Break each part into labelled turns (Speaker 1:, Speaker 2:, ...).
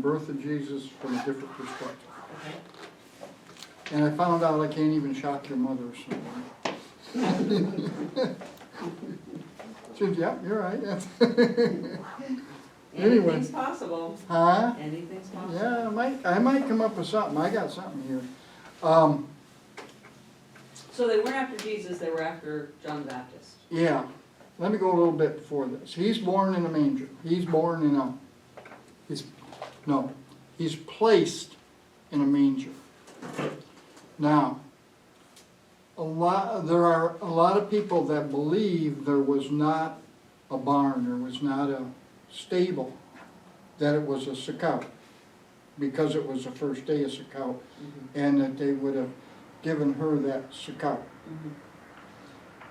Speaker 1: birth of Jesus from a different perspective.
Speaker 2: Okay.
Speaker 1: And I found out I can't even shock your mother, so. Yeah, you're right. Anyway.
Speaker 2: Anything's possible.
Speaker 1: Huh?
Speaker 2: Anything's possible.
Speaker 1: Yeah, I might come up with something. I got something here.
Speaker 2: So they weren't after Jesus, they were after John the Baptist.
Speaker 1: Yeah, let me go a little bit before this. He's born in a manger. He's born in a, he's placed in a manger. Now, there are a lot of people that believe there was not a barn, there was not a stable, that it was a sukkah, because it was the first day of Sukkot, and that they would have given her that Sukkot.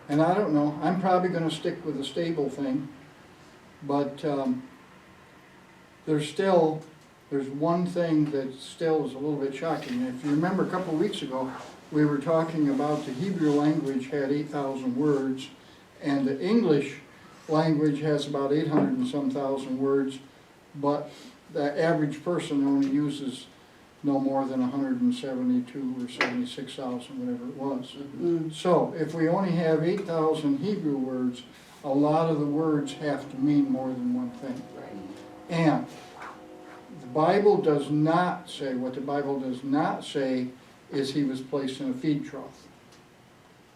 Speaker 1: And I don't know, I'm probably going to stick with the stable thing, but there's one thing that still is a little bit shocking. If you remember a couple of weeks ago, we were talking about the Hebrew language had 8,000 words, and the English language has about 800 and some thousand words, but the average person only uses no more than 172 or 76,000, whatever it was. So if we only have 8,000 Hebrew words, a lot of the words have to mean more than one thing. And the Bible does not say, what the Bible does not say is he was placed in a feed trough.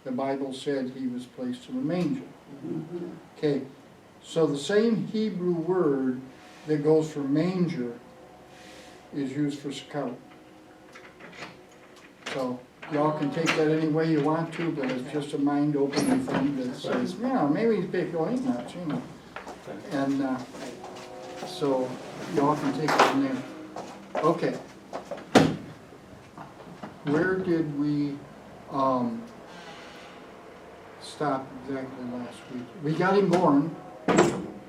Speaker 1: The Bible said he was placed in a manger. Okay, so the same Hebrew word that goes for manger is used for Sukkot. So y'all can take that any way you want to, but it's just a mind-opening thing that says, yeah, maybe these people ain't nuts, you know. And so y'all can take it from there. Okay. Where did we stop exactly last week? We got him born,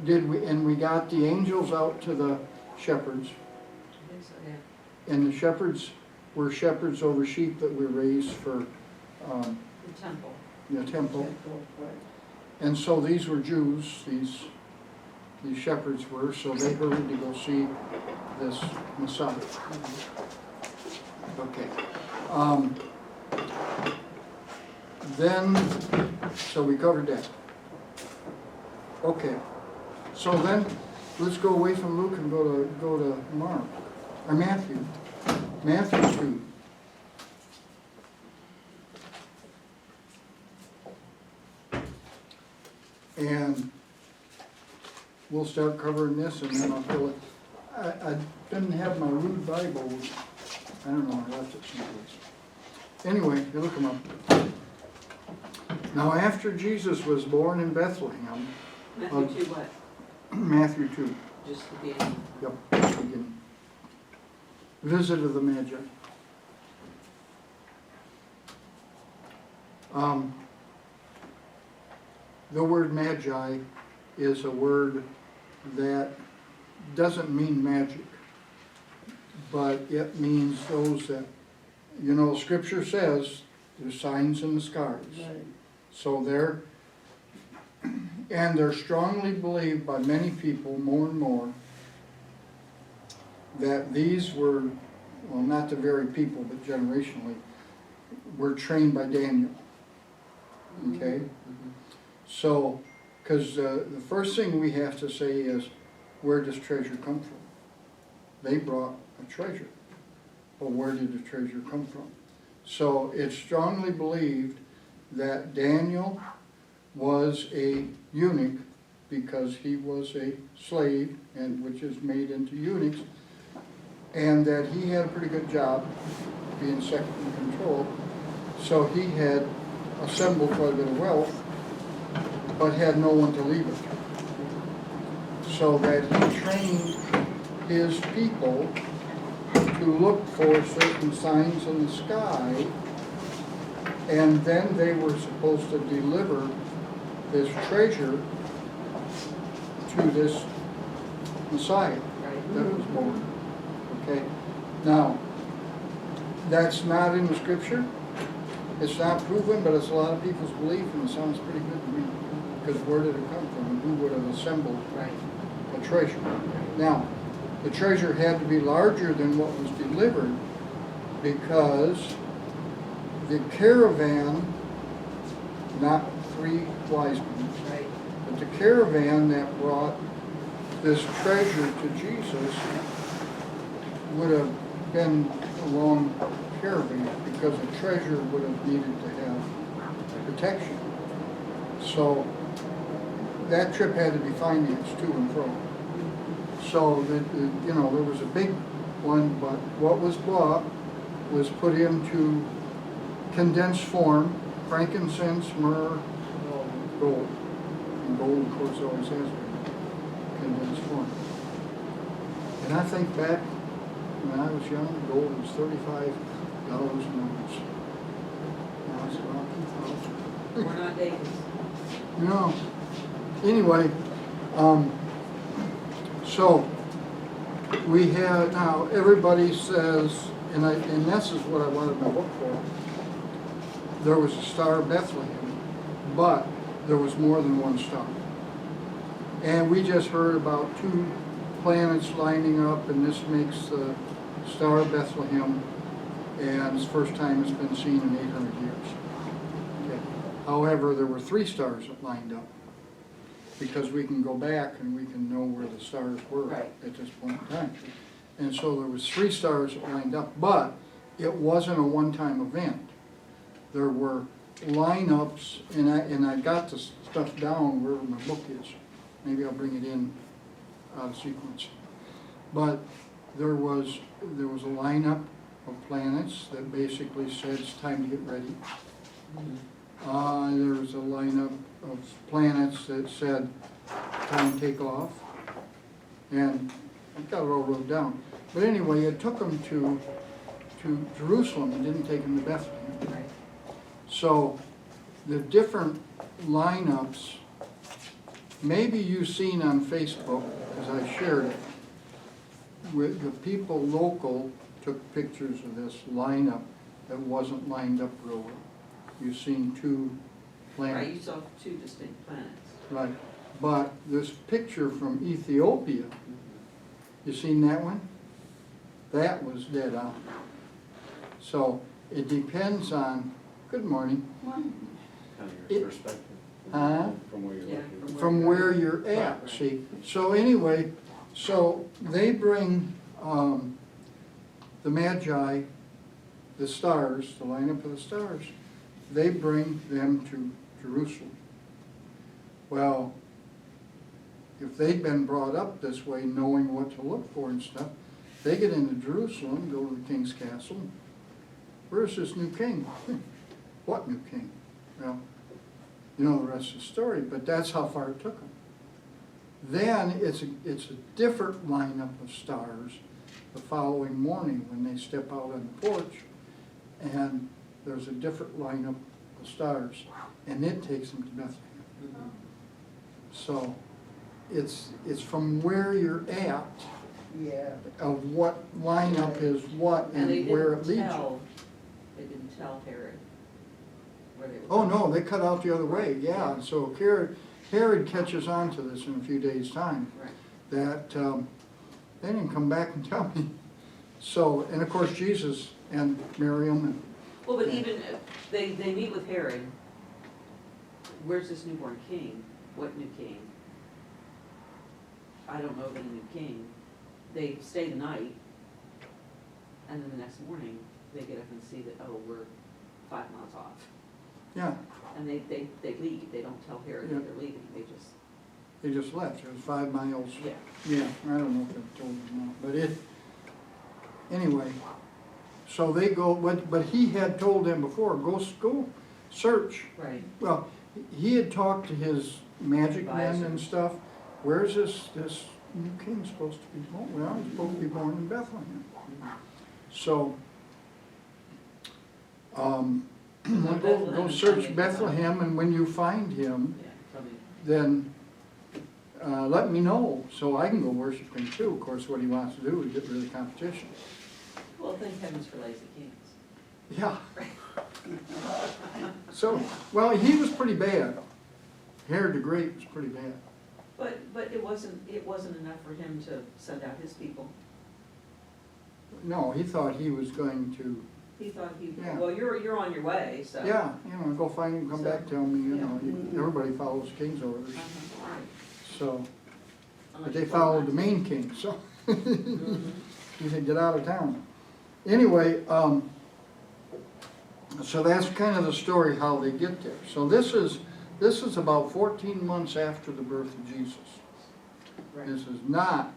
Speaker 1: did we? And we got the angels out to the shepherds.
Speaker 2: I think so, yeah.
Speaker 1: And the shepherds were shepherds over sheep that were raised for
Speaker 2: The temple.
Speaker 1: the temple. And so these were Jews, these shepherds were, so they hurried to go see this Messiah. Okay. Then, so we covered that. Okay. So then, let's go away from Luke and go to Mark, or Matthew. Matthew 2. And we'll start covering this, and then I'll fill it. I didn't have my rude Bible. I don't know, I left it someplace. Anyway, you look them up. Now after Jesus was born in Bethlehem,
Speaker 2: Matthew 2 what?
Speaker 1: Matthew 2.
Speaker 2: Just the beginning.
Speaker 1: Yep, beginning. Visit of the Magi. The word Magi is a word that doesn't mean magic, but it means those that, you know, Scripture says there's signs in the skies. So they're strongly believed by many people more and more that these were, well, not the very people, but generationally, were trained by Daniel. Okay? So, because the first thing we have to say is, where does treasure come from? They brought a treasure. But where did the treasure come from? So it's strongly believed that Daniel was a eunuch because he was a slave, and which is made into eunuchs, and that he had a pretty good job being second in control. So he had assembled quite a bit of wealth, but had no one to leave it to. So that he trained his people to look for certain signs in the sky, and then they were supposed to deliver this treasure to this Messiah that was born. Okay? Now, that's not in the Scripture. It's not proven, but it's a lot of people's belief, and it sounds pretty good to me. Because where did it come from, and who would have assembled a treasure? Now, the treasure had to be larger than what was delivered because the caravan, not 3 wise men,
Speaker 2: Right.
Speaker 1: but the caravan that brought this treasure to Jesus would have been a long caravan because the treasure would have needed to have protection. So that trip had to be financed to and fro. So you know, there was a big one, but what was bought was put into condensed form, frankincense, myrrh, gold. And gold, of course, always has been condensed form. And I think back when I was young, gold was $35 an ounce. Now it's about 2,000.
Speaker 2: We're not Davis.
Speaker 1: No. Anyway, so we have now. Everybody says, and this is what I wanted my book for. There was a star of Bethlehem, but there was more than one star. And we just heard about 2 planets lining up, and this makes the Star of Bethlehem, and it's the first time it's been seen in 800 years. Okay. However, there were 3 stars that lined up, because we can go back and we can know where the stars were
Speaker 2: Right.
Speaker 1: at this point in time. And so there was 3 stars that lined up, but it wasn't a one-time event. There were lineups, and I got the stuff down wherever my book is. Maybe I'll bring it in out of sequence. But there was a lineup of planets that basically said it's time to get ready. There was a lineup of planets that said time to take off. And I got it all wrote down. But anyway, it took them to Jerusalem. It didn't take them to Bethlehem.
Speaker 2: Right.
Speaker 1: So the different lineups, maybe you've seen on Facebook, because I shared it, with the people local took pictures of this lineup that wasn't lined up real well. You've seen 2 planets.
Speaker 2: Right, you saw 2 distinct planets.
Speaker 1: Right, but this picture from Ethiopia, you seen that one? That was dead on. So it depends on, good morning,
Speaker 3: Kind of
Speaker 1: It-
Speaker 3: your perspective.
Speaker 1: Huh?
Speaker 3: From where you're
Speaker 2: Yeah,
Speaker 3: looking.
Speaker 1: from where you're at,
Speaker 2: Right.
Speaker 1: see? So anyway, so they bring the Magi, the stars, the lineup of the stars, they bring them to Jerusalem. Well, if they'd been brought up this way, knowing what to look for and stuff, they get into Jerusalem, go to the king's castle. Where's this new king? What new king? Well, you know the rest of the story, but that's how far it took them. Then it's a different lineup of stars the following morning when they step out on the porch, and there's a different lineup of stars, and it takes them to Bethlehem. So it's from where you're at, of what lineup is what
Speaker 2: And they
Speaker 1: and where it
Speaker 2: didn't
Speaker 1: leads you.
Speaker 2: tell, they didn't tell Herod where they were
Speaker 1: Oh,
Speaker 2: going.
Speaker 1: no, they cut out the other way, yeah. So Herod catches on to this in a few days' time,
Speaker 2: Right.
Speaker 1: that they didn't come back and tell me. So, and of course, Jesus and Miriam and,
Speaker 2: Well, but even, they meet with Herod. Where's this newborn king? What new king? I don't know of any new king. They stay the night, and then the next morning, they get up and see that, oh, we're 5 miles off.
Speaker 1: yeah,
Speaker 2: And they leave, they don't tell Herod
Speaker 1: Yeah.
Speaker 2: that they're leaving, they just,
Speaker 1: they just left. It was 5 miles.
Speaker 2: yeah.
Speaker 1: Yeah, I don't know if they told them or not, but anyway, so they go, but he had told them before, go search.
Speaker 2: Right.
Speaker 1: Well, he had talked to his magic men and
Speaker 2: Advisors.
Speaker 1: stuff. Where's this new king supposed to be born? Well, he's supposed to be born in Bethlehem. So, go search Bethlehem, and when you find him,
Speaker 2: Yeah, tell me.
Speaker 1: then let me know, so I can go worship him too. Of course, what he wants to do is get rid of the competition.
Speaker 2: Well, thank heavens for lazy kings.
Speaker 1: Yeah. So, well, he was pretty bad. Herod the Great was pretty bad.
Speaker 2: But it wasn't enough for him to send out his people
Speaker 1: No, he thought he was going to,
Speaker 2: He thought he,
Speaker 1: Yeah.
Speaker 2: well, you're on your way, so.
Speaker 1: yeah, go find him, come back, tell me,
Speaker 2: Yeah.
Speaker 1: everybody follows king's orders.
Speaker 2: Uh-huh, right.
Speaker 1: So,
Speaker 2: Unless
Speaker 1: but they
Speaker 2: you
Speaker 1: followed the
Speaker 2: told
Speaker 1: main king, so
Speaker 2: Mhm.
Speaker 1: he said, get out of town. Anyway, so that's kind of the story how they get there. So this is about 14 months after the birth of Jesus.
Speaker 2: Right.
Speaker 1: This is not,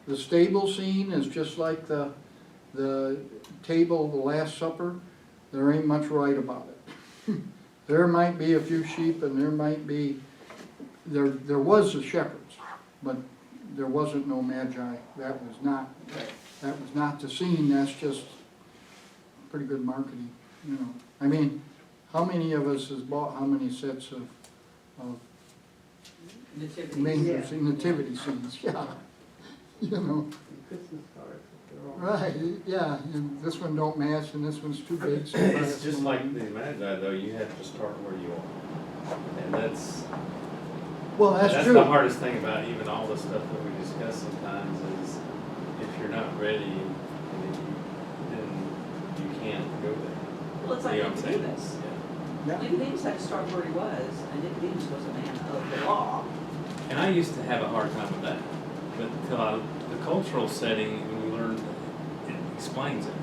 Speaker 1: the stable scene is just like the table, the Last Supper. There ain't much right about it. There might be a few sheep and there might be, there was the shepherds, but there wasn't no magi. That was not the scene. That's just pretty good marketing, I mean, how many of us has bought how many sets of
Speaker 2: Nativity.
Speaker 1: nativity scenes? Yeah,
Speaker 3: Christmas cards, they're all.
Speaker 1: right, yeah, and this one don't match and this one's too big. So
Speaker 4: It's just like the Magi, though, you have to start where you are. And that's
Speaker 1: That's true.
Speaker 4: the hardest thing about even all the stuff that we discuss sometimes is if you're not ready, then you can't go there.
Speaker 2: Well, it's like
Speaker 4: You know what I'm saying?
Speaker 2: Nicodemus.
Speaker 1: Yeah.
Speaker 2: Nicodemus had to start where he was, and Nicodemus was a man of the law.
Speaker 4: And I used to have a hard time with that, but the cultural setting, when you learn, it explains it.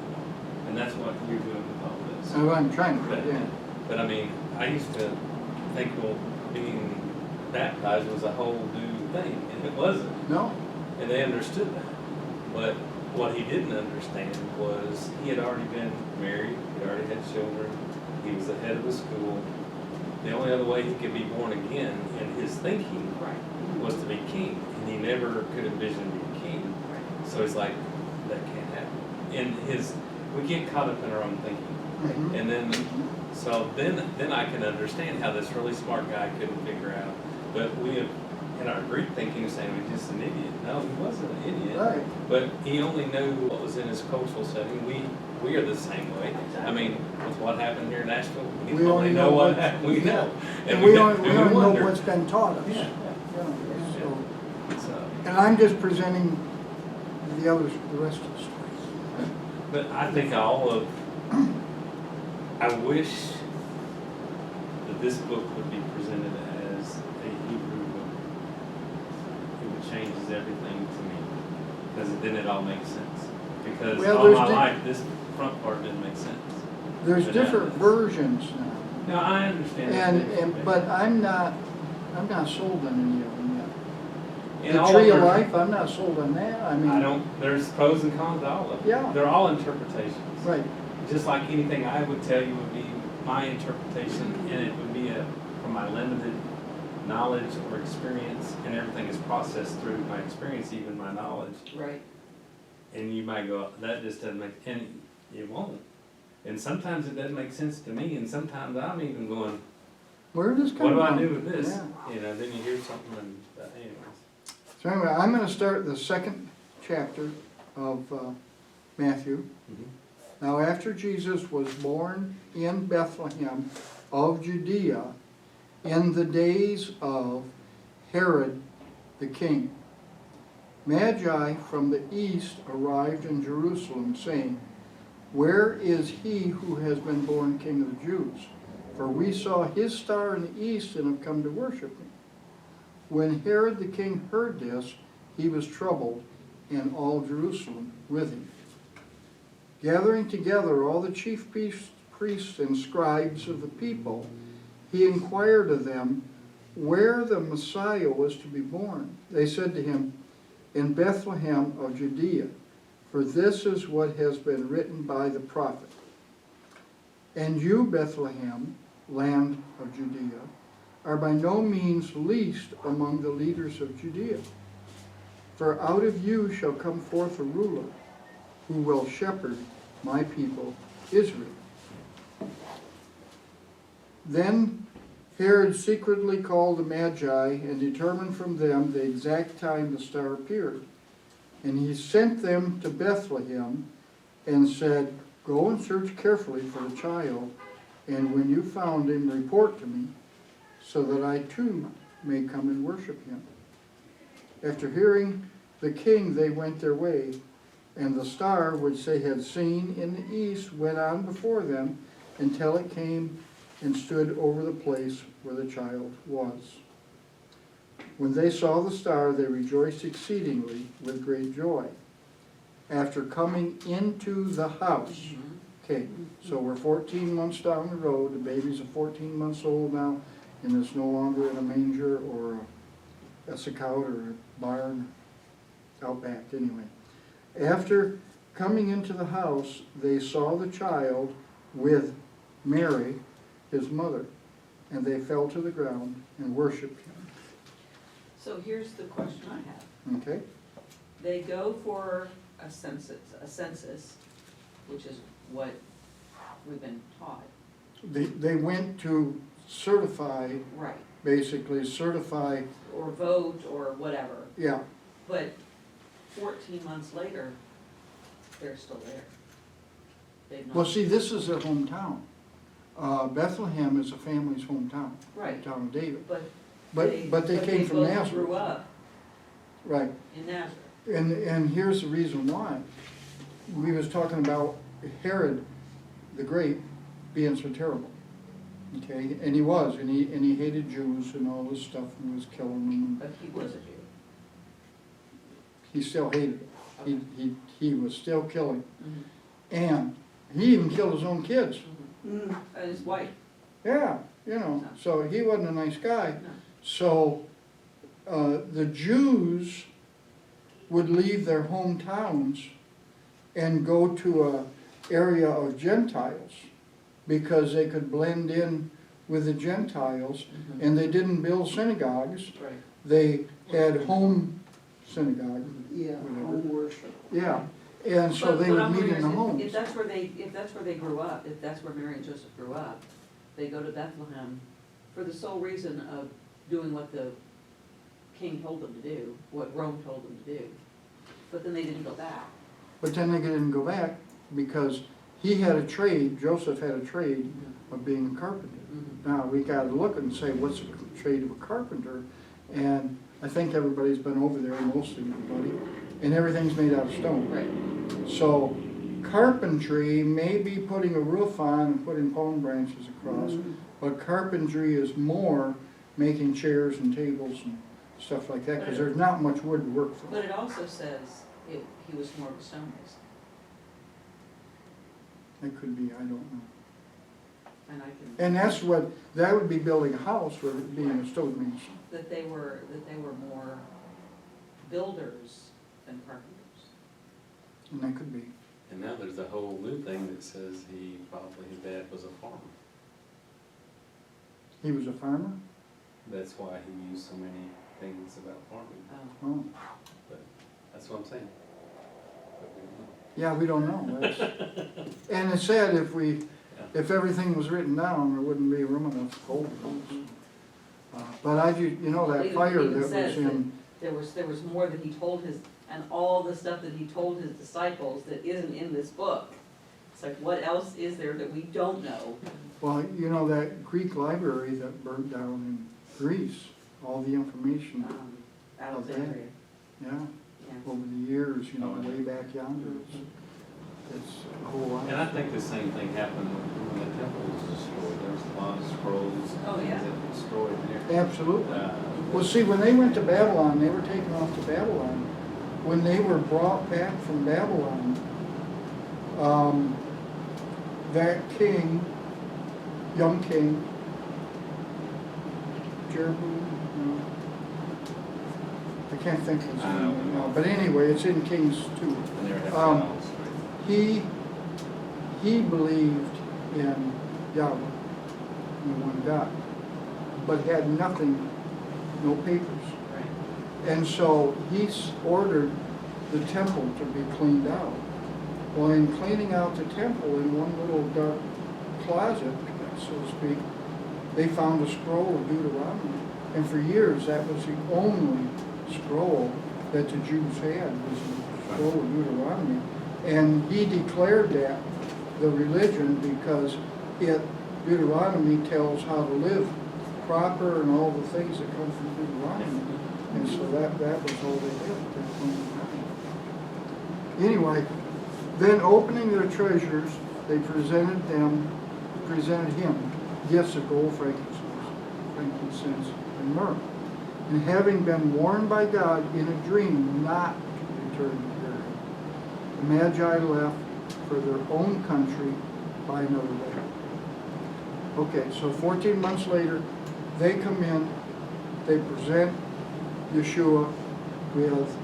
Speaker 4: And that's what you're doing with all this.
Speaker 1: That's what I'm trying to
Speaker 4: But,
Speaker 1: do, yeah.
Speaker 4: but I mean, I used to think, well, being baptized was a whole new thing, and it wasn't.
Speaker 1: No?
Speaker 4: And they understood that. But what he didn't understand was he had already been married, he already had children, he was the head of a school. The only other way he could be born again in his thinking
Speaker 2: Right.
Speaker 4: was to be king, and he never could envision being king.
Speaker 2: Right.
Speaker 4: So he's like, that can't happen. We get caught up in our own thinking.
Speaker 1: Mhm.
Speaker 4: And then I can understand how this really smart guy couldn't figure out. But we have, in our Greek thinking, saying he's just an idiot. No, he wasn't an idiot.
Speaker 1: Right.
Speaker 4: But he only knew what was in his cultural setting. We are the same way. I mean, with what happened here in Nashville, we only know what happened. We know.
Speaker 1: And we only know
Speaker 4: wonder.
Speaker 1: what's been taught us.
Speaker 4: Yeah.
Speaker 1: So,
Speaker 4: So,
Speaker 1: and I'm just presenting the rest of the story.
Speaker 4: but I think I wish that this book would be presented as a Hebrew book. It would changes everything to me, because then it all makes sense. Because
Speaker 1: Well,
Speaker 4: all
Speaker 1: there's
Speaker 4: my life, this front part didn't make sense.
Speaker 1: There's
Speaker 4: But now
Speaker 1: different
Speaker 4: it's-
Speaker 1: versions now.
Speaker 4: No, I understand.
Speaker 1: But I'm not sold on any of them yet.
Speaker 4: In
Speaker 1: The
Speaker 4: all
Speaker 1: Tree of
Speaker 4: their-
Speaker 1: Life, I'm not sold on that, I mean.
Speaker 4: I don't, there's pros and cons to all of them.
Speaker 1: Yeah.
Speaker 4: They're all interpretations.
Speaker 1: Right,
Speaker 4: Just like anything I would tell you would be my interpretation, and it would be from my limited knowledge or experience, and everything is processed through my experience, even my knowledge.
Speaker 2: Right.
Speaker 4: And you might go, that just doesn't make, and it won't. And sometimes it doesn't make sense to me, and sometimes I'm even going,
Speaker 1: where did this come
Speaker 4: what
Speaker 1: from?
Speaker 4: do I do with this?
Speaker 1: Yeah.
Speaker 4: Then you hear something, and anyways.
Speaker 1: So anyway, I'm gonna start the second chapter of Matthew. Now after Jesus was born in Bethlehem of Judea in the days of Herod the king, Magi from the east arrived in Jerusalem, saying, "Where is he who has been born King of the Jews? For we saw his star in the east and have come to worship him." When Herod the king heard this, he was troubled, and all Jerusalem with him. Gathering together all the chief priests and scribes of the people, he inquired of them where the Messiah was to be born. They said to him, "In Bethlehem of Judea, for this is what has been written by the prophet. And you, Bethlehem, land of Judea, are by no means least among the leaders of Judea. For out of you shall come forth a ruler who will shepherd my people Israel." Then Herod secretly called the Magi and determined from them the exact time the star appeared. And he sent them to Bethlehem and said, "Go and search carefully for the child, and when you found him, report to me, so that I too may come and worship him." After hearing the king, they went their way, And the star which they had seen in the east went on before them until it came and stood over the place where the child was. When they saw the star, they rejoiced exceedingly with great joy. After coming into the house, okay, so we're 14 months down the road, the baby's 14 months old now, and it's no longer in a manger or a sicout or a barn out back anyway. After coming into the house, they saw the child with Mary, his mother, and they fell to the ground and worshiped him.
Speaker 2: So here's the question I have.
Speaker 1: Okay?
Speaker 2: They go for a census, which is what we've been taught.
Speaker 1: They went to certify,
Speaker 2: Right.
Speaker 1: basically certify,
Speaker 2: Or vote, or whatever.
Speaker 1: yeah.
Speaker 2: But 14 months later, they're still there. They've not.
Speaker 1: Well, see, this is their hometown. Bethlehem is a family's hometown.
Speaker 2: Right.
Speaker 1: Town of David.
Speaker 2: But
Speaker 1: But they came from
Speaker 2: both
Speaker 1: Nazareth.
Speaker 2: grew up
Speaker 1: Right.
Speaker 2: in Nazareth.
Speaker 1: And here's the reason why. We was talking about Herod the Great being so terrible. Okay, and he was, and he hated Jews and all this stuff, and was killing them.
Speaker 2: But he was a Jew.
Speaker 1: He still hated them. He was still killing.
Speaker 2: Mhm.
Speaker 1: And he even killed his own kids.
Speaker 2: And his wife.
Speaker 1: Yeah, you know, so he wasn't a nice guy.
Speaker 2: No.
Speaker 1: So, the Jews would leave their hometowns and go to a area of Gentiles because they could blend in with the Gentiles,
Speaker 2: Mhm.
Speaker 1: and they didn't build synagogues.
Speaker 2: Right.
Speaker 1: They had home synagogue,
Speaker 3: Yeah,
Speaker 1: Whatever.
Speaker 3: home worship.
Speaker 1: yeah, and so they
Speaker 2: But
Speaker 1: would
Speaker 2: I'm
Speaker 1: meet in
Speaker 2: wondering
Speaker 1: the
Speaker 2: if
Speaker 1: homes.
Speaker 2: that's where they grew up, if that's where Mary and Joseph grew up, they go to Bethlehem for the sole reason of doing what the king told them to do, what Rome told them to do. But then they didn't go back.
Speaker 1: But then they didn't go back because he had a trade, Joseph had a trade of being a carpenter.
Speaker 2: Mhm.
Speaker 1: Now, we gotta look and say, what's the trade of a carpenter? And I think everybody's been over there, mostly everybody, and everything's made out of stone.
Speaker 2: Right.
Speaker 1: So carpentry may be putting a roof on and putting palm branches across, but carpentry is more making chairs and tables and stuff like that, because there's not much wood to work
Speaker 2: But
Speaker 1: for.
Speaker 2: it also says he was more of a stonemason,
Speaker 1: It could be, I don't know.
Speaker 2: and I can.
Speaker 1: And that's what, that would be building a house rather than being a stonemason.
Speaker 2: That they were more builders than carpenters.
Speaker 1: And that could be.
Speaker 4: And now there's a whole new thing that says his dad was a farmer.
Speaker 1: He was a farmer?
Speaker 4: That's why he used so many things about farming,
Speaker 1: Oh,
Speaker 4: but that's what I'm saying. But we don't know.
Speaker 1: yeah, we don't know. And it said if everything was written down, there wouldn't be room enough to hold those. But you know, that
Speaker 2: Even-
Speaker 1: fire
Speaker 2: even
Speaker 1: that was
Speaker 2: says that
Speaker 1: in,
Speaker 2: There was more that he told and all the stuff that he told his disciples that isn't in this book. It's like, what else is there that we don't know?
Speaker 1: well, you know, that Greek library that burnt down in Greece, all the information,
Speaker 2: Alexandria,
Speaker 1: yeah,
Speaker 2: yeah.
Speaker 1: over the years, you know,
Speaker 4: Oh, yeah.
Speaker 1: way back yonder, it's a whole lot.
Speaker 4: And I think the same thing happened when the temple was destroyed. There was a lot of scrolls
Speaker 2: Oh,
Speaker 4: and
Speaker 2: yeah.
Speaker 4: things that were destroyed there.
Speaker 1: Absolutely. Well, see, when they went to Babylon, they were taken off to Babylon. When they were brought back from Babylon, that king, young king, Jeroboam, no, I can't think of his
Speaker 4: I
Speaker 1: name
Speaker 4: know.
Speaker 1: right now, but anyway, it's in Kings 2.
Speaker 4: And they were having
Speaker 1: Um,
Speaker 4: all straight.
Speaker 1: He believed in Yahweh, in one God, but had nothing, no papers.
Speaker 2: Right.
Speaker 1: And so he ordered the temple to be cleaned out. Well, in cleaning out the temple, in one little dark closet, so to speak, they found a scroll of Deuteronomy. And for years, that was the only scroll that the Jews had, was the scroll of Deuteronomy. And he declared that the religion because Deuteronomy tells how to live proper and all the things that come from Deuteronomy. And so that was all they did at that point in time. Anyway, then opening their treasures, they presented him gifts of gold, frankincense, and myrrh. And having been warned by God in a dream not to return to Herod, the Magi left for their own country by another way. Okay, so 14 months later, they come in, they present Yeshua with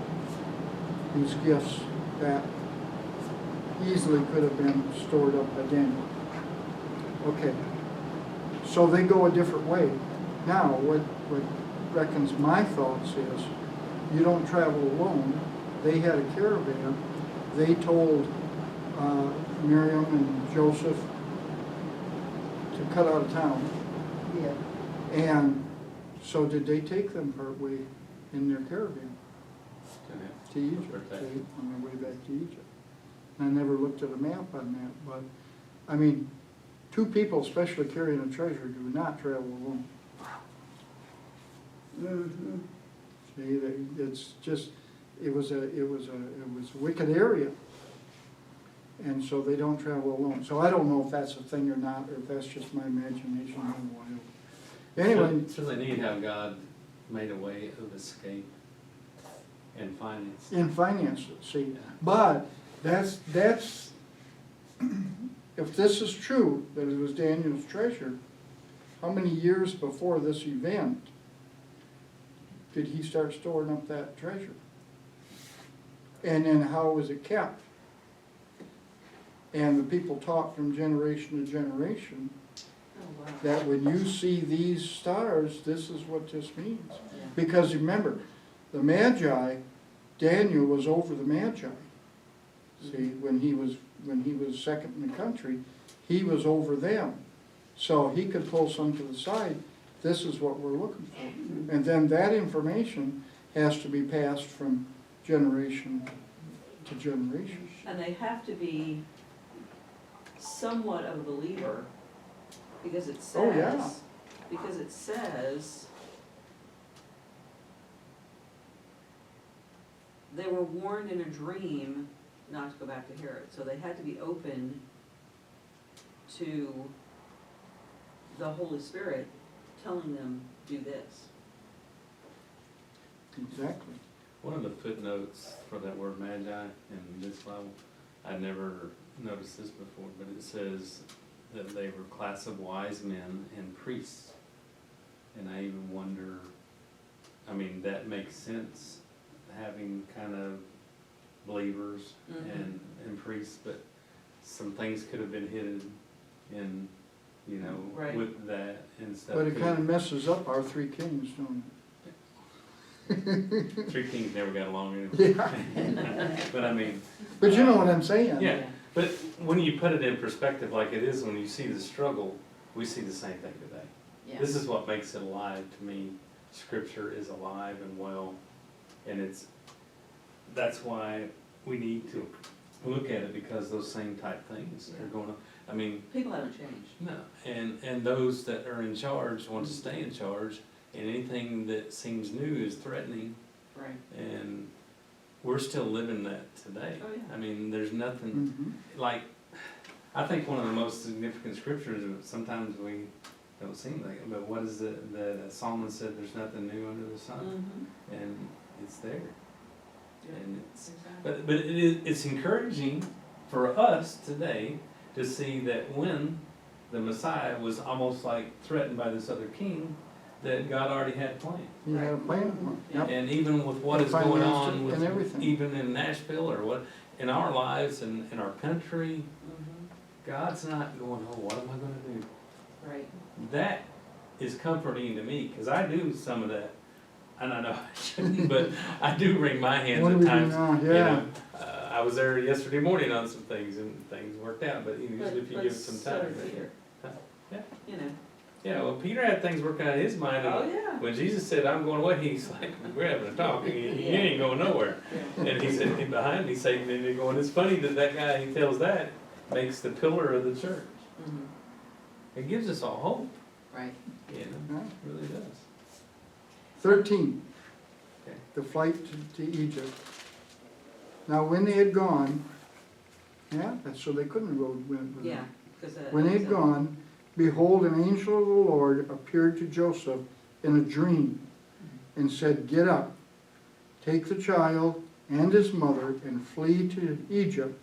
Speaker 1: these gifts that easily could have been stored up by Daniel. Okay, so they go a different way. Now, what reckons my thoughts is, you don't travel alone. They had a caravan. They told Miriam and Joseph to cut out of town.
Speaker 3: Yeah.
Speaker 1: And so did they take them partway in their caravan to Egypt, on their way back to Egypt? And I never looked at a map on that, but, I mean, two people, especially carrying a treasure, do not travel alone.
Speaker 3: Mm-hmm.
Speaker 1: See, it's just, it was a wicked area. And so they don't travel alone. So I don't know if that's a thing or not, or if that's just my imagination or whatever. Anyway,
Speaker 4: It's really neat how God made a way of escape and finance.
Speaker 1: in finances, see, but that's, if this is true, that it was Daniel's treasure, how many years before this event did he start storing up that treasure? And then how was it kept? And the people taught from generation to generation
Speaker 2: Oh, wow.
Speaker 1: that when you see these stars, this is what this means.
Speaker 2: Yeah.
Speaker 1: Because remember, the Magi, Daniel was over the Magi. See, when he was second in the country, he was over them. So he could pull some to the side, this is what we're looking for. And then that information has to be passed from generation to generation.
Speaker 2: And they have to be somewhat of a believer, because it
Speaker 1: Oh, yeah.
Speaker 2: says, they were warned in a dream not to go back to Herod, so they had to be open to the Holy Spirit telling them, do this.
Speaker 1: Exactly.
Speaker 4: One of the footnotes for that word magi in this Bible, I never noticed this before, but it says that they were a class of wise men and priests. And I even wonder, I mean, that makes sense, having kind of believers
Speaker 2: Mhm.
Speaker 4: and priests, but some things could have been hidden in, you know,
Speaker 2: Right.
Speaker 4: with that and stuff.
Speaker 1: But it
Speaker 4: too.
Speaker 1: kind of messes up our three kings, don't it?
Speaker 4: Three kings never got along anyway.
Speaker 1: Yeah,
Speaker 4: But I mean,
Speaker 1: but you know what I'm saying?
Speaker 4: Yeah. but when you put it in perspective like it is, when you see the struggle, we see the same thing today.
Speaker 2: Yeah.
Speaker 4: This is what makes it alive to me. Scripture is alive and well, and that's why we need to look at it, because those same type things are going on. I mean,
Speaker 2: People haven't changed.
Speaker 4: no, and those that are in charge want to stay in charge, and anything that seems new is threatening,
Speaker 2: Right.
Speaker 4: and we're still living that today.
Speaker 2: Oh, yeah.
Speaker 4: I mean, there's nothing,
Speaker 1: Mhm.
Speaker 4: like, I think one of the most significant scriptures, sometimes we don't seem like it, but what is it that Solomon said, there's nothing new under the sun,
Speaker 2: Mhm.
Speaker 4: and it's there.
Speaker 2: Yeah.
Speaker 4: And it's,
Speaker 2: Exactly.
Speaker 4: but it's encouraging for us today to see that when the Messiah was almost like threatened by this other king, that God already had planned.
Speaker 1: You had a plan for it. Yep.
Speaker 4: And even with what
Speaker 1: And
Speaker 4: is going
Speaker 1: financed
Speaker 4: on
Speaker 1: it
Speaker 4: with,
Speaker 1: and everything.
Speaker 4: even in Nashville or what, in our lives and in our country,
Speaker 2: Mhm.
Speaker 4: God's not going, oh, what am I gonna do?
Speaker 2: Right.
Speaker 4: That is comforting to me, cause I do some of that, and I know I shouldn't, but I do wring my hands
Speaker 1: What do
Speaker 4: at
Speaker 1: we do
Speaker 4: times.
Speaker 1: now?
Speaker 4: You
Speaker 1: Yeah.
Speaker 4: know, I was there yesterday morning on some things and things worked out, but usually if you
Speaker 2: But
Speaker 4: give it some
Speaker 2: so
Speaker 4: time.
Speaker 2: did Peter.
Speaker 4: Yeah.
Speaker 2: You know.
Speaker 4: Yeah, well, Peter had things working out in his mind,
Speaker 2: Oh,
Speaker 4: and
Speaker 2: yeah.
Speaker 4: when Jesus said, I'm going away, he's like, we're having a talk, you ain't going nowhere.
Speaker 2: Yeah.
Speaker 4: And he said, and behind me, Satan, and they're going, it's funny that that guy, he tells that, makes the pillar of the church.
Speaker 2: Mhm.
Speaker 4: It gives us all hope,
Speaker 2: Right.
Speaker 4: you know,
Speaker 1: Right.
Speaker 4: it really does.
Speaker 1: 13,
Speaker 4: Okay.
Speaker 1: the flight to Egypt. Now, when they had gone, yeah, that's so they couldn't go with
Speaker 2: Yeah, because.
Speaker 1: When they had gone, behold, an angel of the Lord appeared to Joseph in a dream and said, get up, take the child and his mother and flee to Egypt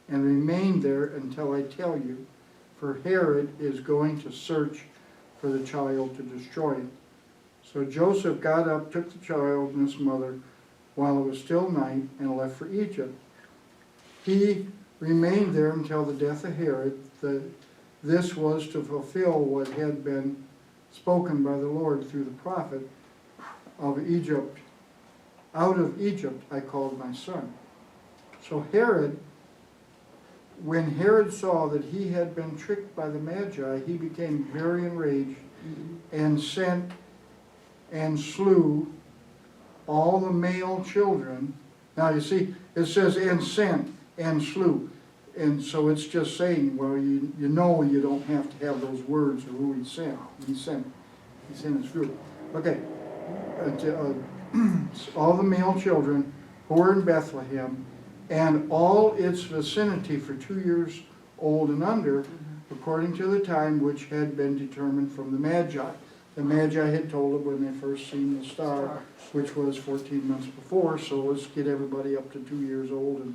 Speaker 1: and remain there until I tell you, for Herod is going to search for the child to destroy it. So Joseph got up, took the child and his mother while it was still night, and left for Egypt. He remained there until the death of Herod. This was to fulfill what had been spoken by the Lord through the prophet of Egypt. Out of Egypt I called my son. So Herod, when Herod saw that he had been tricked by the Magi, he became very enraged and sent and slew all the male children. Now you see, it says and sent and slew. And so it's just saying, well, you know you don't have to have those words of who he sent. He sent and slew. Okay. All the male children who were in Bethlehem and all its vicinity for 2 years old and under, according to the time which had been determined from the Magi. The Magi had told them when they first seen the star, which was 14 months before, so let's get everybody up to 2 years old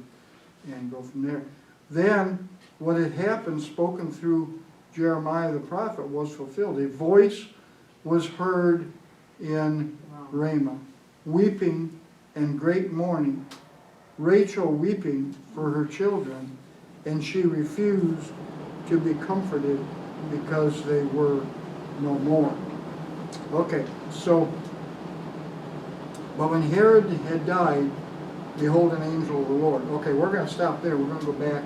Speaker 1: and go from there. Then, what had happened, spoken through Jeremiah the prophet, was fulfilled. A voice was heard in Ramah, weeping and great mourning, Rachel weeping for her children, and she refused to be comforted because they were no more. Okay, so, but when Herod had died, behold, an angel of the Lord. Okay, we're going to stop there. We're going to go back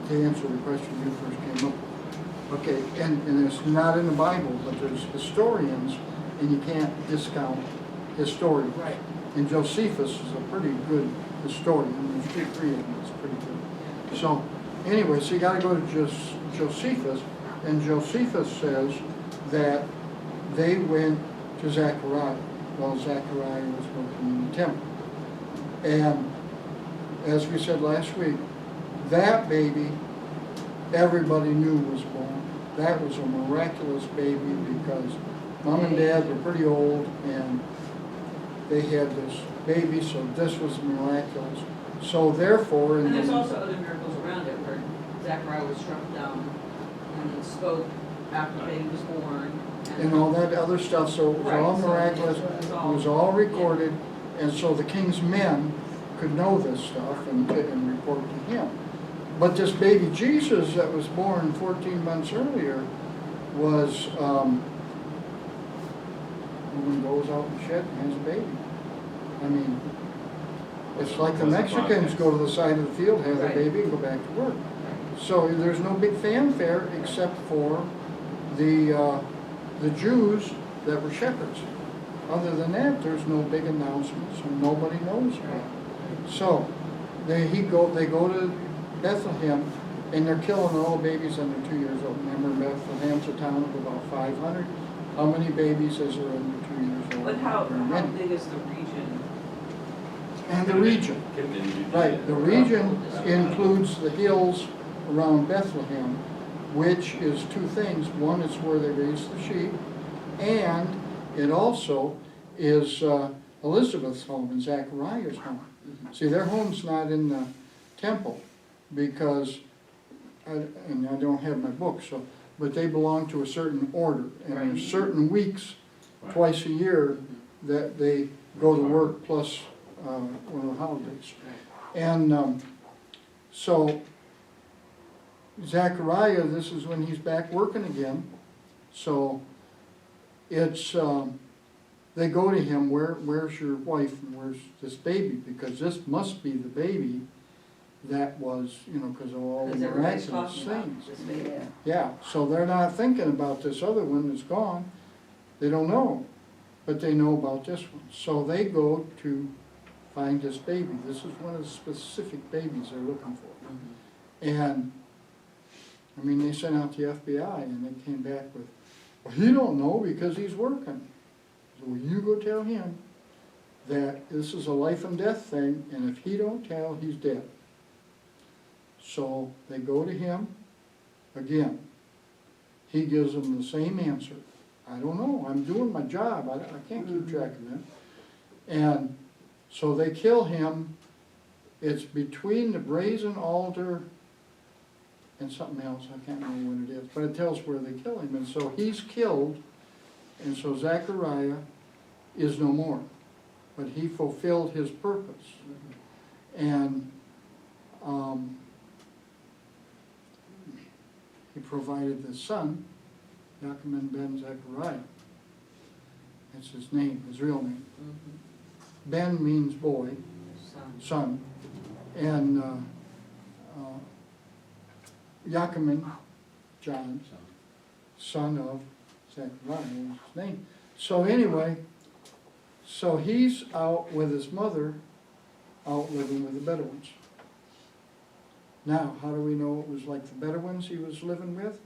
Speaker 1: to answer the question you first came up with. Okay, and it's not in the Bible, but there's historians, and you can't discount historians.
Speaker 2: Right.
Speaker 1: And Josephus is a pretty good historian. I mean, there's three of them. It's pretty good. So, anyway, so you got to go to Josephus, and Josephus says that they went to Zechariah while Zechariah was working in the temple. And as we said last week, that baby everybody knew was born. That was a miraculous baby because mom and dad were pretty old and they had this baby, so this was miraculous. So therefore...
Speaker 2: And there's also other miracles around it where Zechariah was struck down and then spoke after the baby was born.
Speaker 1: And all that other stuff, so it was all
Speaker 2: so
Speaker 1: miraculous,
Speaker 2: it
Speaker 1: it was all recorded, and so the king's men could know this stuff and report to him. But this baby Jesus that was born 14 months earlier was, a woman goes out and shed and has a baby. I mean, it's like the Mexicans go to the side of the field, have a baby, and go back to work. So there's no big fanfare except for the Jews that were shepherds. Other than that, there's no big announcements, and nobody knows about it. So they go to Bethlehem, and they're killing all the babies under 2 years old. Remember, Bethlehem's a town of about 500. How many babies is there under 2 years old?
Speaker 2: But how
Speaker 1: Many.
Speaker 2: big is the region?
Speaker 1: And the region. Right, the region includes the hills around Bethlehem, which is two things. One is where they raise the sheep, and it also is Elizabeth's home and Zachariah's home. See, their home's not in the temple because, and I don't have my book, so, but they belong to a certain order, and there's certain weeks, twice a year, that they go to work plus one of the holidays. And so Zechariah, this is when he's back working again. So it's, they go to him, where's your wife and where's this baby? Because this must be the baby that was, because of all the miraculous things. Yeah, so they're not thinking about this other one that's gone. They don't know, but they know about this one. So they go to find this baby. This is one of the specific babies they're looking for. And I mean, they sent out the FBI and they came back with, well, he don't know because he's working. So you go tell him. that this is a life and death thing, and if he don't tell, he's dead. So they go to him again. He gives them the same answer. I don't know, I'm doing my job, I can't keep track of that. And so they kill him. It's between the brazen altar and something else, I can't remember what it is, but it tells where they kill him. And so he's killed, and so Zechariah is no more. But he fulfilled his purpose. And he provided the son, Yaakov ben Zechariah. That's his name, his real name. Ben means boy, son. And Yaakov, John, son of Zechariah was his name. So anyway, so he's out with his mother, out living with the Bedouins. Now, how do we know it was like the Bedouins he was living with?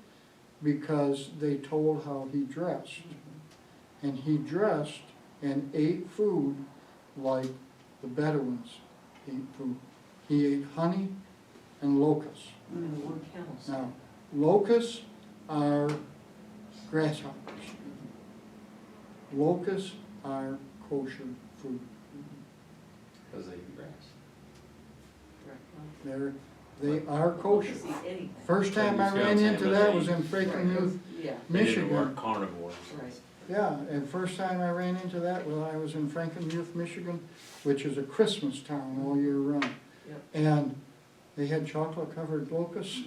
Speaker 1: Because they told how he dressed. And he dressed and ate food like the Bedouins ate food. He ate honey and locusts. Now, locusts are grasshoppers. Locusts are kosher food.
Speaker 4: Because they eat grass.
Speaker 1: They are kosher. First time I ran into that was in Frankenmuth,
Speaker 2: Yeah,
Speaker 4: They didn't work
Speaker 1: Michigan.
Speaker 4: carnivores.
Speaker 2: right.
Speaker 1: Yeah, and first time I ran into that was I was in Frankenmuth, Michigan, which is a Christmas town all year round.
Speaker 2: Yep.
Speaker 1: And they had chocolate covered locusts.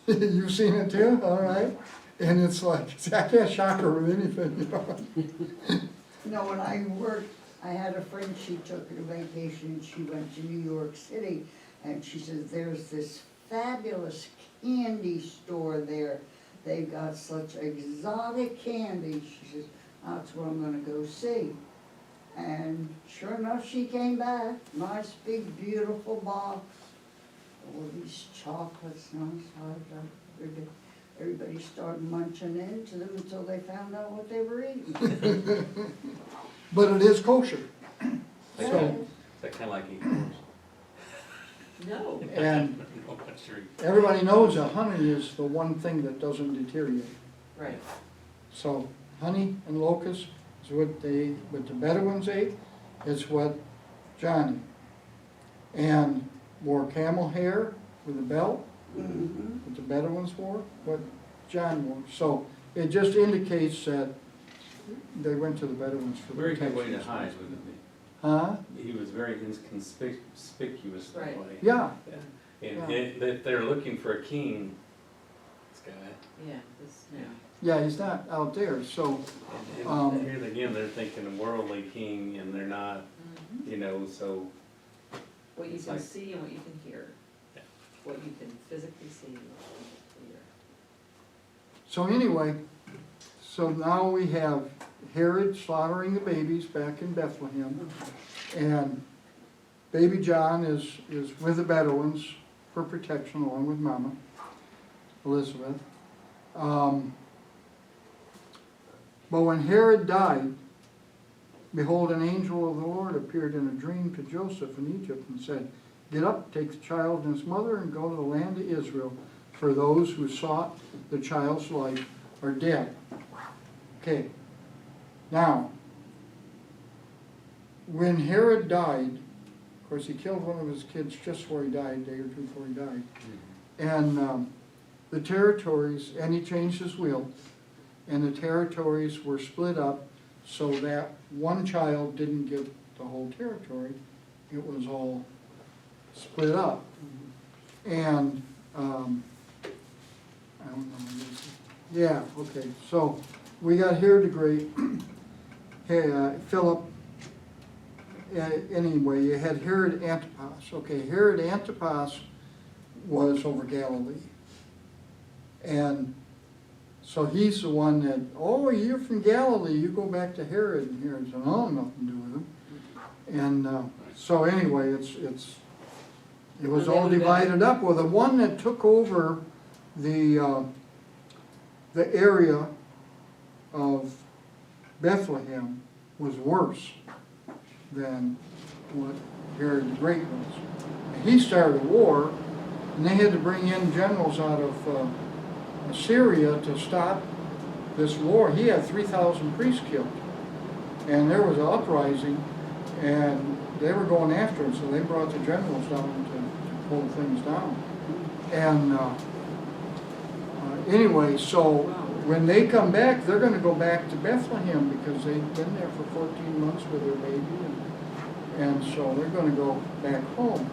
Speaker 1: You've seen it too, all right? And it's like, I can't shock her with anything, you know?
Speaker 3: No, when I worked, I had a friend, she took a vacation, she went to New York City, and she says, there's this fabulous candy store there. They've got such exotic candy. She says, that's what I'm gonna go see. And sure enough, she came back, nice big beautiful box, all these chocolates, nice, everybody started munching into them until they found out what they were eating.
Speaker 1: But it is kosher.
Speaker 4: Is
Speaker 1: So,
Speaker 4: that kind of like eating
Speaker 2: No.
Speaker 1: and
Speaker 4: horse? I'm not sure.
Speaker 1: everybody knows that honey is the one thing that doesn't deteriorate.
Speaker 2: Right.
Speaker 1: So honey and locusts is what the Bedouins ate, it's what John ate. And wore camel hair with a belt, what the Bedouins wore, what John wore. So it just indicates that they went to the Bedouins for
Speaker 4: Very good way
Speaker 1: protection.
Speaker 4: to hide, wouldn't it be?
Speaker 1: Huh?
Speaker 4: He was very inconspicuous that
Speaker 2: Right.
Speaker 4: way.
Speaker 1: Yeah,
Speaker 4: And
Speaker 1: Yeah.
Speaker 4: that they're looking for a king, this guy.
Speaker 2: Yeah, this, yeah.
Speaker 1: yeah, he's not out there, so,
Speaker 4: And here again, they're thinking a worldly king, and they're not, you know, so.
Speaker 2: What you
Speaker 4: It's
Speaker 2: can
Speaker 4: like-
Speaker 2: see and what you can hear.
Speaker 4: Yeah.
Speaker 2: What you can physically see and what you can hear.
Speaker 1: so anyway, so now we have Herod slaughtering the babies back in Bethlehem. And baby John is with the Bedouins for protection along with Mama, Elizabeth. But when Herod died, behold, an angel of the Lord appeared in a dream to Joseph in Egypt and said, get up, take the child and his mother and go to the land of Israel, for those who sought the child's life are dead. Okay, now, when Herod died, of course, he killed one of his kids just before he died, a day or two before he died. And the territories, and he changed his will, and the territories were split up so that one child didn't get the whole territory. It was all split up. And, I don't know, yeah, okay, so we got Herod the Great, Philip. Anyway, you had Herod Antipas. Okay, Herod Antipas was over Galilee. And so he's the one that, oh, you're from Galilee, you go back to Herod. And Herod said, oh, nothing to do with him. And so anyway, it was all divided up. Well, the one that took over the area of Bethlehem was worse. than what Herod the Great was. And he started a war, and they had to bring in generals out of Syria to stop this war. He had 3,000 priests killed, and there was an uprising, and they were going after him, so they brought the generals down to pull things down. And anyway, so when they come back, they're going to go back to Bethlehem because they've been there for 14 months with their baby, and so they're going to go back home.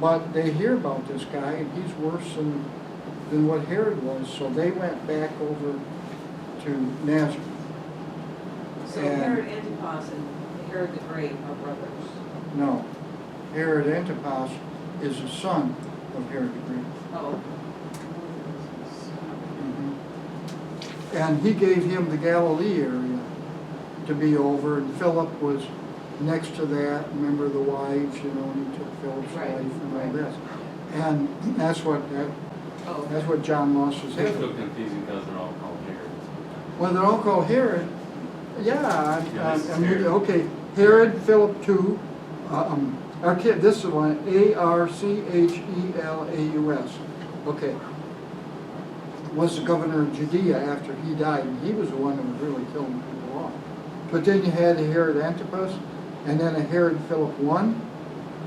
Speaker 1: But they hear about this guy, and he's worse than what Herod was, so they went back over to Nazareth.
Speaker 2: So
Speaker 1: And-
Speaker 2: Herod Antipas and Herod the Great are brothers.
Speaker 1: No, Herod Antipas is the son of Herod the Great.
Speaker 2: Oh.
Speaker 1: And he gave him the Galilee area to be over, and Philip was next to that. Remember the wives, you know, and he took Philip's
Speaker 2: Right,
Speaker 1: wife and all
Speaker 2: right.
Speaker 1: this. And that's what John lost his
Speaker 4: It's
Speaker 1: head.
Speaker 4: so confusing because they're all called Herod.
Speaker 1: Well, they're all called Herod. Yeah,
Speaker 4: Yeah, this is
Speaker 1: I mean,
Speaker 4: Herod.
Speaker 1: okay, Herod, Philip II, this is the one, Archelaus, okay, was the governor of Judea after he died, and he was the one that was really killing people off. But then you had a Herod Antipas, and then a Herod Philip I,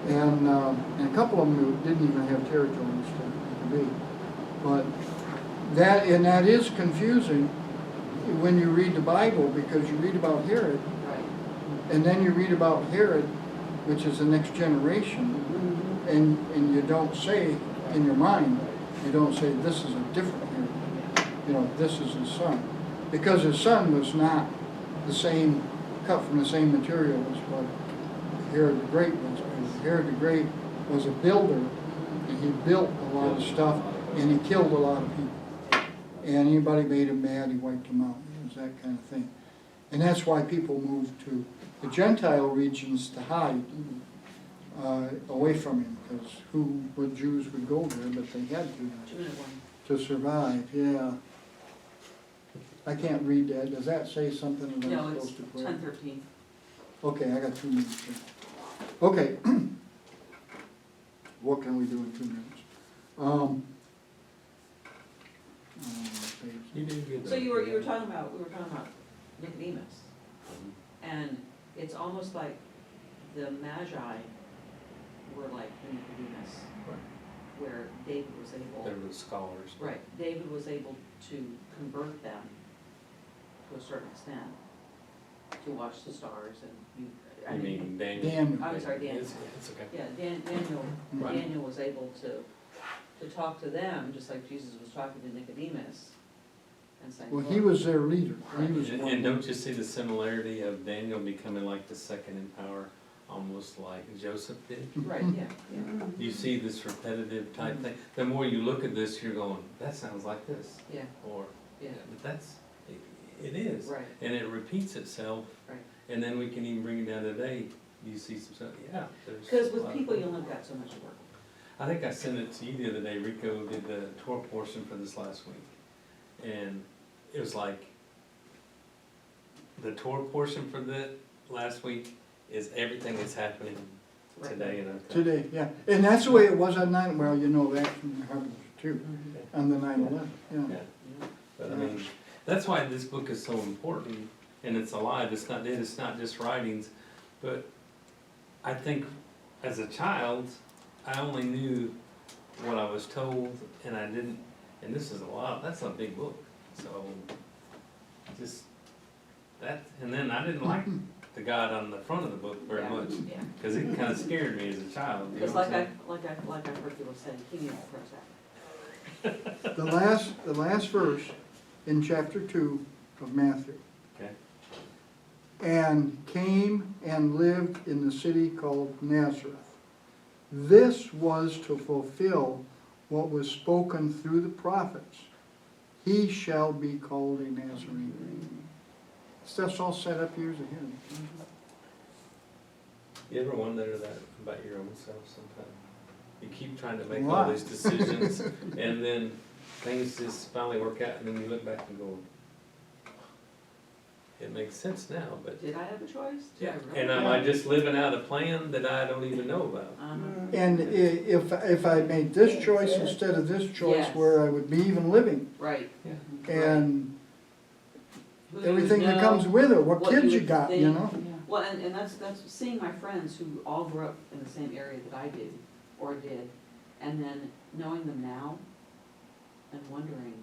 Speaker 1: and a couple of them who didn't even have territories to be. But that is confusing when you read the Bible, because you read about Herod,
Speaker 2: Right.
Speaker 1: and then you read about Herod, which is the next generation, and you don't say in your mind, you don't say this is a different Herod. You know, this is his son. Because his son was not the same, cut from the same material as what Herod the Great was. Because Herod the Great was a builder, and he built a lot of stuff, and he killed a lot of people. And anybody made him mad, he wiped them out. It was that kind of thing. And that's why people moved to the Gentile regions to hide away from him, because what Jews would go there, but they had to survive, yeah. I can't read that. Does that say something that
Speaker 2: No,
Speaker 1: I'm
Speaker 2: it's
Speaker 1: supposed to put?
Speaker 2: 10:13.
Speaker 1: Okay, I got 2 minutes here. Okay. What can we do in 2 minutes?
Speaker 4: You did good.
Speaker 2: So we were talking about Nicodemus, and it's almost like the Magi were like the Nicodemus, where David was able.
Speaker 4: They were the scholars.
Speaker 2: Right, David was able to convert them to a certain extent, to watch the stars and
Speaker 4: You mean Daniel?
Speaker 1: Daniel.
Speaker 2: I'm sorry, Daniel.
Speaker 4: It's okay.
Speaker 2: Yeah,
Speaker 1: Right.
Speaker 2: Daniel was able to talk to them, just like Jesus was talking to Nicodemus, and saying,
Speaker 1: Well, he was their leader. He was
Speaker 4: And
Speaker 1: one.
Speaker 4: don't you see the similarity of Daniel becoming like the second in power, almost like Joseph did?
Speaker 2: Right, yeah, yeah,
Speaker 4: You see this repetitive type thing. The more you look at this, you're going, that sounds like this.
Speaker 2: yeah,
Speaker 4: Or,
Speaker 2: yeah,
Speaker 4: but it is.
Speaker 2: right,
Speaker 4: And it repeats itself.
Speaker 2: right.
Speaker 4: And then we can even bring it down today. You see some stuff, yeah. there's
Speaker 2: Because
Speaker 4: a
Speaker 2: with
Speaker 4: lot of-
Speaker 2: people, you only got so much work.
Speaker 4: I think I sent it to you the other day. Rico did the Torah portion for this last week. And it was like, the Torah portion for the last week is everything that's happening
Speaker 2: Right.
Speaker 4: today in our country.
Speaker 1: Today, yeah. And that's the way it was on 9, well, you know that from the Harvard too, on the 9/11, yeah.
Speaker 4: Yeah. But I mean, that's why this book is so important, and it's alive. It's not dead. It's not just writings. But I think as a child, I only knew what I was told, and I didn't. And this is a lot. That's a big book. So just that, and then I didn't like the God on the front of the book very
Speaker 2: Yeah,
Speaker 4: much
Speaker 2: yeah.
Speaker 4: because it kind of scared me as a child. You
Speaker 2: Because
Speaker 4: know what
Speaker 2: like
Speaker 4: I'm
Speaker 2: I heard people say, he needs to press that.
Speaker 1: The last verse in chapter 2 of Matthew.
Speaker 4: Okay.
Speaker 1: And came and lived in the city called Nazareth. This was to fulfill what was spoken through the prophets. He shall be called a Nazarene. Stuff's all set up years ahead.
Speaker 4: You ever wonder that about your own self sometimes? You keep trying to make
Speaker 1: A
Speaker 4: all
Speaker 1: lot.
Speaker 4: these decisions, and then things just finally work out, and then you look back and go, it makes sense now, but,
Speaker 2: Did I have a choice? Did
Speaker 4: yeah,
Speaker 2: I really?
Speaker 4: and am I just living out a plan that I don't even know about?
Speaker 1: And if I made this choice instead of this choice,
Speaker 2: Yes.
Speaker 1: where I would be even living,
Speaker 2: Right.
Speaker 1: and
Speaker 2: Who you
Speaker 1: everything that
Speaker 2: know,
Speaker 1: comes with it, what
Speaker 2: what
Speaker 1: kids
Speaker 2: you
Speaker 1: you
Speaker 2: would
Speaker 1: got, you
Speaker 2: think.
Speaker 1: know?
Speaker 2: Well, and that's seeing my friends who all grew up in the same area that I did, or did, and then knowing them now and wondering,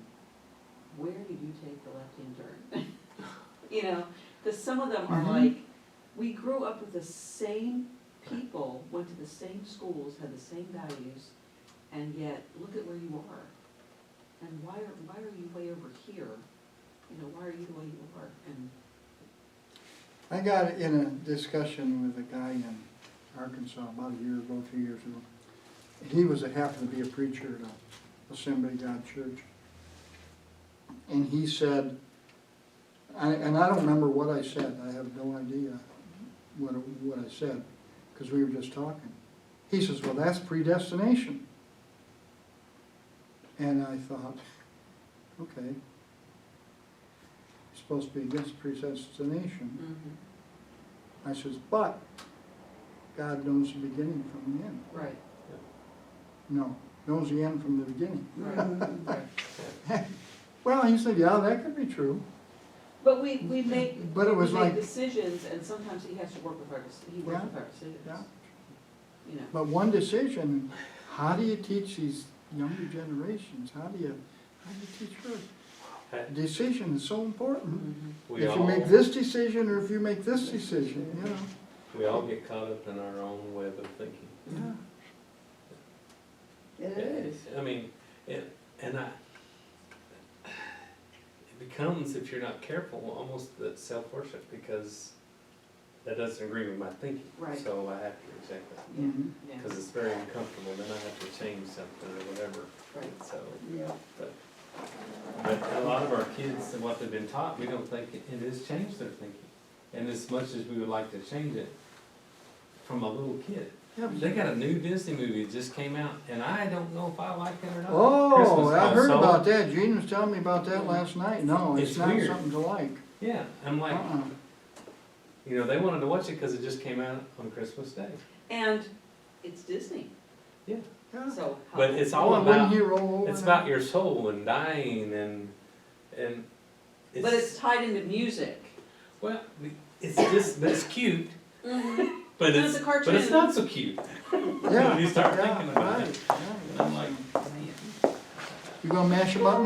Speaker 2: where did you take the left-hand turn? You know, because some of them are
Speaker 1: Mhm.
Speaker 2: like, we grew up with the same people, went to the same schools, had the same values, and yet, look at where you are. And why are you way over here? You know, why are you the way you are? And
Speaker 1: I got in a discussion with a guy in Arkansas about a year ago, 2 years ago. He happened to be a preacher at a Assembly of God church. And he said, and I don't remember what I said, I have no idea what I said, because we were just talking. He says, well, that's predestination. And I thought, okay, it's supposed to be against predestination. I says, but God knows the beginning from the end.
Speaker 2: right,
Speaker 1: No, knows the end from the beginning.
Speaker 2: right, right.
Speaker 1: Well, he said, yeah, that could be true.
Speaker 2: But we make,
Speaker 1: But it was
Speaker 2: we make
Speaker 1: like-
Speaker 2: decisions, and sometimes he has to work with he works
Speaker 1: Yeah,
Speaker 2: with our decisions.
Speaker 1: yeah.
Speaker 2: You know,
Speaker 1: But one decision, how do you teach these younger generations? How do you teach her? Decision is so important.
Speaker 2: Mhm.
Speaker 1: If you make this decision, or if you make this decision, you know.
Speaker 4: We all get caught up in our own web of thinking.
Speaker 1: Yeah.
Speaker 3: It is.
Speaker 4: I mean, it becomes, if you're not careful, almost that self-worship, because that doesn't agree with my thinking.
Speaker 2: Right.
Speaker 4: So I have to reject that,
Speaker 2: Yeah,
Speaker 1: Mhm.
Speaker 2: yeah,
Speaker 4: because it's very uncomfortable, then I have to change something or whatever,
Speaker 2: right.
Speaker 4: so.
Speaker 3: Yeah.
Speaker 4: But a lot of our kids, and what they've been taught, we don't think it has changed their thinking. And as much as we would like to change it from a little kid.
Speaker 1: Yeah, but-
Speaker 4: They got a new Disney movie that just came out, and I don't know if I like it or not.
Speaker 1: Oh,
Speaker 4: Christmas
Speaker 1: I
Speaker 4: called
Speaker 1: heard
Speaker 4: Soul.
Speaker 1: about that. Gene was telling me about that last night. No, it's
Speaker 4: It's
Speaker 1: not
Speaker 4: weird.
Speaker 1: something to like.
Speaker 4: Yeah, I'm like,
Speaker 1: Uh-uh.
Speaker 4: you know, they wanted to watch it because it just came out on Christmas Day.
Speaker 2: And it's Disney,
Speaker 4: Yeah.
Speaker 1: Yeah.
Speaker 2: so. how-
Speaker 4: But it's
Speaker 1: Oh,
Speaker 4: all
Speaker 1: and wouldn't
Speaker 4: about,
Speaker 1: he roll over
Speaker 4: it's
Speaker 1: now?
Speaker 4: about your soul and dying and
Speaker 2: But it's tied into music.
Speaker 4: well, it's just, but it's cute, but
Speaker 2: And
Speaker 4: it's,
Speaker 2: it's a
Speaker 4: but it's
Speaker 2: cartoon.
Speaker 4: not so cute.
Speaker 1: Yeah,
Speaker 4: When you start
Speaker 1: yeah,
Speaker 4: thinking about it.
Speaker 1: right, yeah,
Speaker 4: And I'm like,
Speaker 1: You gonna mash a button?